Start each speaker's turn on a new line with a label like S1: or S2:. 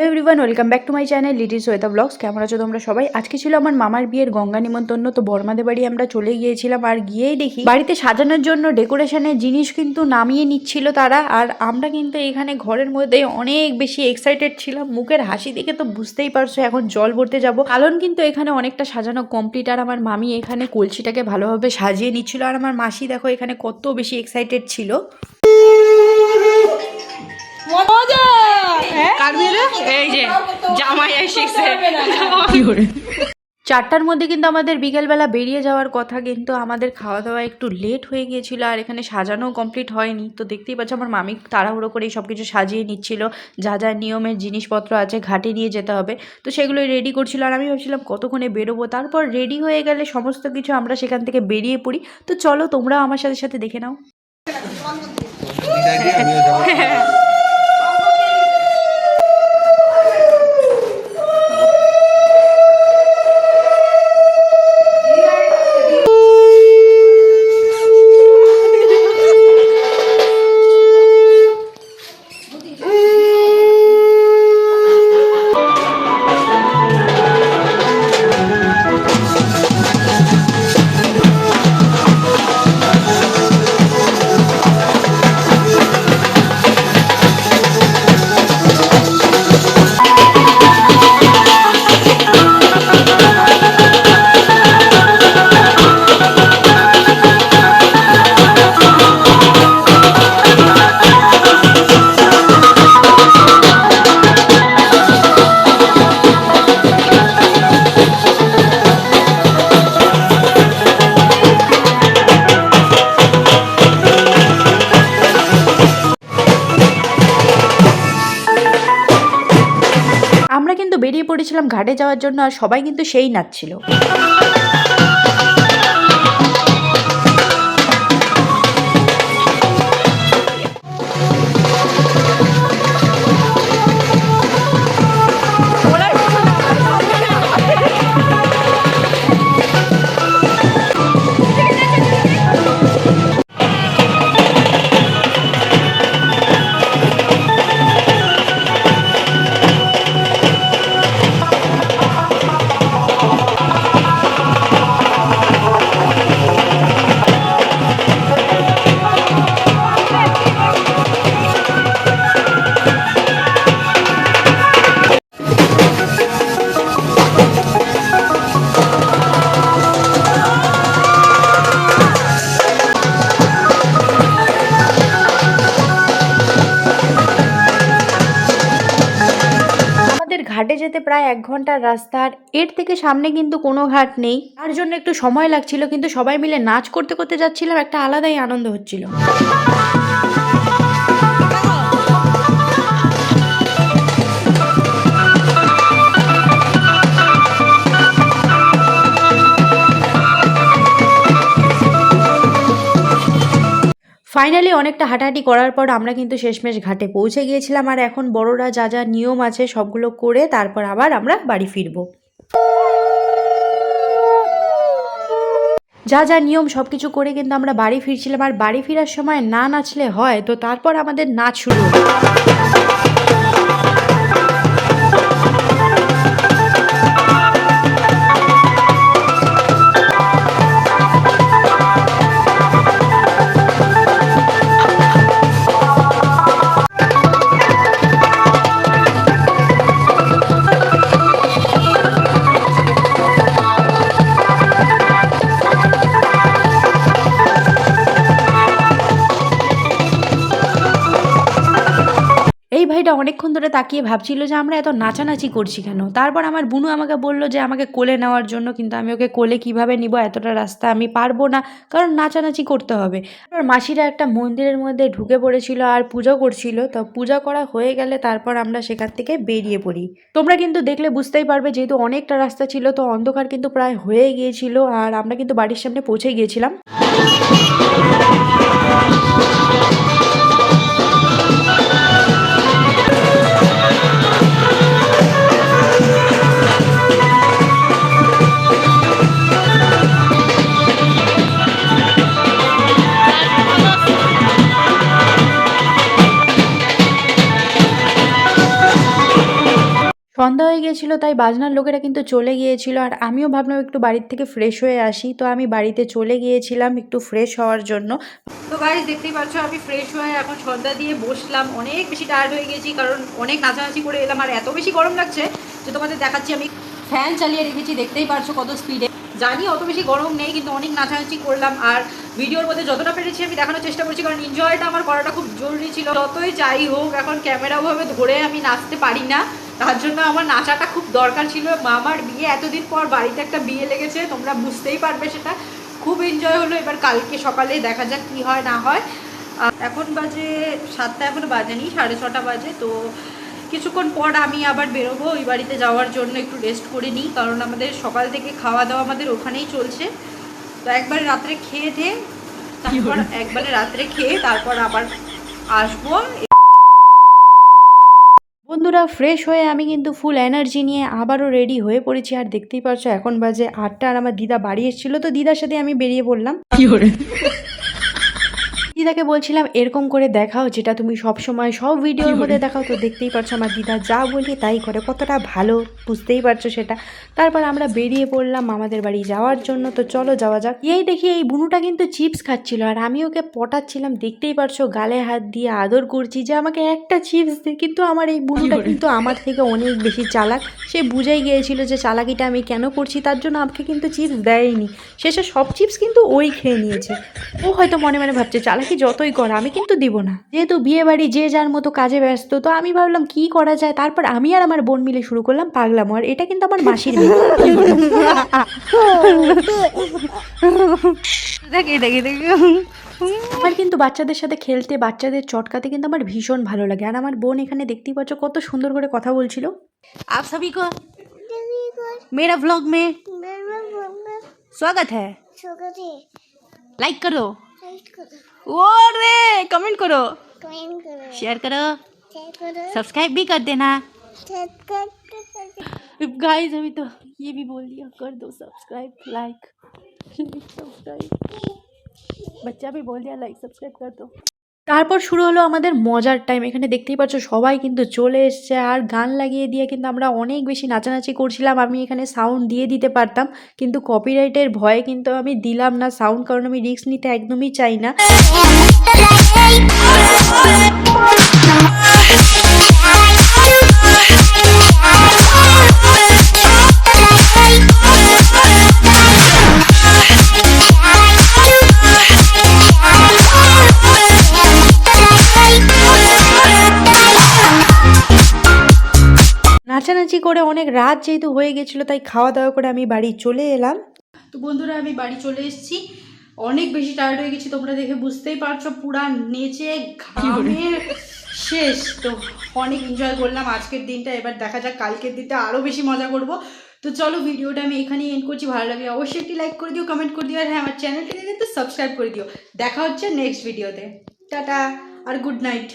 S1: Hello everyone, welcome back to my channel little Shweta blogs. কেমন আছো তোমরা সবাই? আজকে ছিল আমার মামার বিয়ের গঙ্গা নিমন্ত্রণ, তো বর্মাদের বাড়ি আমরা চলে গিয়েছিলাম। আর গিয়েই দেখি বাড়িতে সাজানোর জন্য ডেকোরেশনের জিনিস কিন্তু নামিয়ে নিচ্ছিল তারা। আর আমরা কিন্তু এখানে ঘরের মধ্যে অনেক বেশি এক্সাইটেড ছিলাম। মুখের হাসি দেখে তো বুঝতেই পারছো এখন জল ভরতে যাব, কারণ কিন্তু এখানে অনেকটা সাজানো কমপ্লিট। আর আমার মামি এখানে কলসিটাকে ভালোভাবে সাজিয়ে নিচ্ছিল। আর আমার মাসি দেখো এখানে কত বেশি এক্সাইটেড ছিল। চারটার মধ্যে কিন্তু আমাদের বিকেলবেলা বেরিয়ে যাওয়ার কথা, কিন্তু আমাদের খাওয়া দাওয়া একটু লেট হয়ে গিয়েছিল। আর এখানে সাজানো কমপ্লিট হয়নি, তো দেখতেই পাচ্ছ আমার মামি তাড়াহুড়ো করে সব কিছু সাজিয়ে নিচ্ছিল। যা যা নিয়মের জিনিসপত্র আছে ঘাটে নিয়ে যেতে হবে, তো সেগুলোই রেডি করছিল। আর আমি ভাবছিলাম কতক্ষণে বেরোবো, তারপর রেডি হয়ে গেলে সমস্ত কিছু আমরা সেখান থেকে বেরিয়ে পড়ি। তো চলো তোমরাও আমার সাথে সাথে দেখে নাও। আমরা কিন্তু বেরিয়ে পড়েছিলাম ঘাটে যাওয়ার জন্য, আর সবাই কিন্তু সেই নাচছিল। ঘাটে যেতে প্রায় 1 ঘন্টার রাস্তা, আর এর থেকে সামনে কিন্তু কোনো ঘাট নেই। তার জন্য একটু সময় লাগছিল, কিন্তু সবাই মিলে নাচ করতে করতে যাচ্ছিলাম, একটা আলাদাই আনন্দ হচ্ছিল। ফাইনালি অনেকটা হাঁটাহাঁটি করার পর আমরা কিন্তু শেষমেশ ঘাটে পৌঁছে গিয়েছিলাম। আর এখন বড়রা যা যা নিয়ম আছে সবগুলো করে তারপর আবার আমরা বাড়ি ফিরবো। যা যা নিয়ম সব কিছু করে কিন্তু আমরা বাড়ি ফিরছিলাম। আর বাড়ি ফেরার সময় না নাচলে হয়, তো তারপর আমাদের নাচ শুরু হলো। এই ভাইটা অনেকক্ষণ ধরে তাকিয়ে ভাবছিল যে আমরা এত নাচানাচি করছি কেন। তারপর আমার বুনু আমাকে বলল যে আমাকে কোলে নেওয়ার জন্য, কিন্তু আমি ওকে কোলে কিভাবে নিব, এতটা রাস্তা আমি পারবো না, কারণ নাচানাচি করতে হবে। আর মাসিরা একটা মন্দিরের মধ্যে ঢুকে পড়েছিল আর পুজো করছিল, তো পূজা করা হয়ে গেলে তারপর আমরা সেখান থেকে বেরিয়ে পড়ি। তোমরা কিন্তু দেখলে বুঝতেই পারবে, যেহেতু অনেকটা রাস্তা ছিল, তো অন্ধকার কিন্তু প্রায় হয়ে গিয়েছিল। আর আমরা কিন্তু বাড়ির সামনে পৌঁছে গিয়েছিলাম। সন্ধ্যা হয়ে গিয়েছিল, তাই বাজনার লোকেরা কিন্তু চলে গিয়েছিল আর আমিও ভাবলাম একটু বাড়ির থেকে ফ্রেশ হয়ে আসি। তো আমি বাড়িতে চলে গিয়েছিলাম একটু ফ্রেশ হওয়ার জন্য। তো গাইস দেখতেই পাচ্ছ আমি ফ্রেশ হয়ে এখন সন্ধ্যা দিয়ে বসলাম। অনেক বেশি টায়ার্ড হয়ে গেছি কারণ অনেক নাচানাচি করে এলাম আর এত বেশি গরম লাগছে যে তোমাদের দেখাচ্ছি। আমি ফ্যান চালিয়ে রেখেছি, দেখতেই পারছো কত স্পিডে। জানি অত বেশি গরম নেই কিন্তু অনেক নাচানাচি করলাম আর ভিডিওর মধ্যে যতটা পেরেছি আমি দেখানোর চেষ্টা করছি কারণ এনজয়টা আমার করাটা খুব জরুরি ছিল। যতই যাই হোক এখন ক্যামেরাভাবে ধরে আমি নাচতে পারি না, তার জন্য আমার নাচাটা খুব দরকার ছিল। মামার বিয়ে, এতদিন পর বাড়িতে একটা বিয়ে লেগেছে, তোমরা বুঝতেই পারবে সেটা। খুব এনজয় হলো। এবার কালকে সকালে দেখা যাক কী হয় না হয়। এখন বাজে 7টা, এখনও বাজেনি, 6:30 বাজে। তো কিছুক্ষণ পর আমি আবার বেরোবো ওই বাড়িতে যাওয়ার জন্য, একটু রেস্ট করে নিই কারণ আমাদের সকাল থেকে খাওয়া দাওয়া আমাদের ওখানেই চলছে। তো একবারে রাত্রে খেয়ে দিয়ে তারপর তারপর আবার আসবো। বন্ধুরা ফ্রেশ হয়ে আমি কিন্তু ফুল এনার্জি নিয়ে আবারও রেডি হয়ে পড়েছি আর দেখতেই পাচ্ছ এখন বাজে 8টা আর আমার দিদা বাড়ি এসেছিলো, তো দিদার সাথে আমি বেরিয়ে পড়লাম। দিদাকে বলছিলাম এরকম করে দেখাও যেটা তুমি সব সময় সব ভিডিওর মধ্যে দেখাও। তো দেখতেই পারছো আমার দিদা যা বলি তাই করে, কতটা ভালো বুঝতেই পারছো সেটা। তারপর আমরা বেরিয়ে পড়লাম আমাদের বাড়ি যাওয়ার জন্য। তো চলো যাওয়া যাক। এই দেখি এই বুনুটা কিন্তু চিপস খাচ্ছিল আর আমি ওকে পটাচ্ছিলাম, দেখতেই পারছো গালে হাত দিয়ে আদর করছি যে আমাকে একটা চিপস দে। কিন্তু আমার এই বুনুটা কিন্তু আমার থেকে অনেক বেশি চালাক। সে বুঝেই গিয়েছিল যে চালাকিটা আমি কেন করছি, তার জন্য আমাকে কিন্তু চিপস দেয়নি। শেষে সব চিপস কিন্তু ওই খেয়ে নিয়েছে। ও হয়তো মনে মনে ভাবছে চালাকি যতই কর আমি কিন্তু দিব না। যেহেতু বিয়ে বাড়ি যে যার মতো কাজে ব্যস্ত, তো আমি ভাবলাম কি করা যায়। তারপর আমি আর আমার বোন মিলে শুরু করলাম পাগলামো। আর এটা কিন্তু আমার মাসির মেয়ে। আমার কিন্তু বাচ্চাদের সাথে খেলতে, বাচ্চাদের চটকাতে কিন্তু আমার ভীষণ ভালো লাগে। আর আমার বোন এখানে দেখতেই পাচ্ছ কত সুন্দর করে কথা বলছিল। आप सभी को मेरा व्लॉग में स्वागत है। लाइक करो, और कमेंट करो, शेयर करो, सब्सक्राइब भी कर देना। गाइस अभी तो ये भी बोल दिया कर दो सब्सक्राइब, लाइक सब्सक्राइब। बच्चा भी बोल दिया लाइक सब्सक्राइब कर दो। তারপর শুরু হলো আমাদের মজার টাইম। এখানে দেখতেই পাচ্ছ সবাই কিন্তু চলে এসছে আর গান লাগিয়ে দিয়ে কিন্তু আমরা অনেক বেশি নাচানাচি করছিলাম। আমি এখানে সাউন্ড দিয়ে দিতে পারতাম কিন্তু কপিরাইটের ভয়ে কিন্তু আমি দিলাম না সাউন্ড, কারণ আমি রিস্ক নিতে একদমই চাই না। নাচানাচি করে অনেক রাত যেহেতু হয়ে গেছিলো তাই খাওয়া দাওয়া করে আমি বাড়ি চলে এলাম। তো বন্ধুরা আমি বাড়ি চলে এসেছি, অনেক বেশি টায়ার্ড হয়ে গেছি, তোমরা দেখে বুঝতেই পারছো পুরা নেচে ঘামে শেষ। তো অনেক এনজয় করলাম আজকের দিনটা। এবার দেখা যাক কালকের দিনটা আরও বেশি মজা করব। তো চলো ভিডিওটা আমি এখানেই এন্ড করছি। ভালো লাগলে অবশ্যই একটি লাইক করে দিও, কমেন্ট করে দিও, আর হ্যাঁ আমার চ্যানেলটিকে কিন্তু সাবস্ক্রাইব করে দিও। দেখা হচ্ছে নেক্সট ভিডিওতে। টাটা আর গুড নাইট।